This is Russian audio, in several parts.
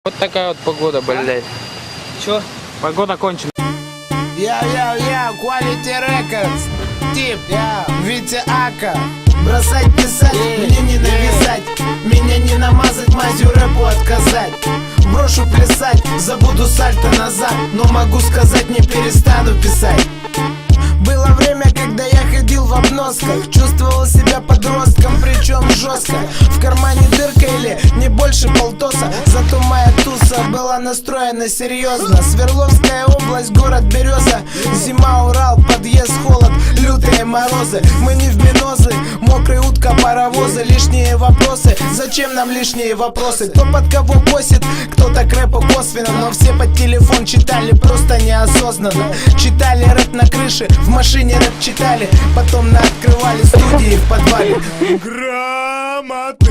Вот такая вот погода, блядь. Чё? Погода кончена. Quality Records. Тип, Витя Ака. Бросать писать, мне не навязать, меня не намазать, мазью рэпу отказать. Брошу плясать, забуду сальто назад, но могу сказать, не перестану писать. Было время, когда я ходил в обносках, чувствовал себя подростком, причем жестко. В кармане дырка или не больше полтоса, зато моя туса была настроена серьезно. Свердловская область, город Береза, зима, Урал, подъезд, холод, лютые морозы. Мы не в Минозы, мокрая утка, паровозы. Лишние вопросы, зачем нам лишние вопросы? Кто под кого косит, кто-то к рэпу косвенно, но все под телефон читали просто неосознанно. Читали рэп на крыше, в машине рэп читали, потом открывали студии в подвале. Грамоты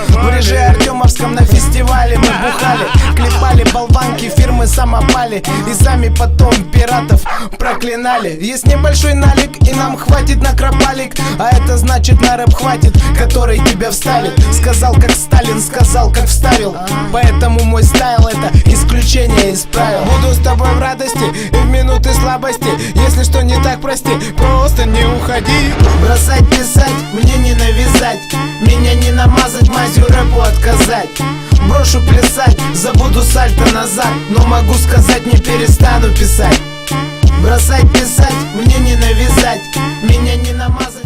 В Реже Артемовском на фестивале мы бухали, клепали болванки, фирмы самопали, и сами потом пиратов проклинали. Есть небольшой налик, и нам хватит на кропалик, а это значит на рэп хватит, который тебя вставит. Сказал как Сталин, сказал как вставил, поэтому мой стайл это исключение из правил. Буду с тобой в радости и в минуты слабости, если что не так, прости, просто не уходи. Бросать писать, мне не навязать, меня не намазать, мазью рэпу отказать. Брошу плясать, забуду сальто назад, но могу сказать, не перестану писать. Бросать писать, мне не навязать, меня не намазать.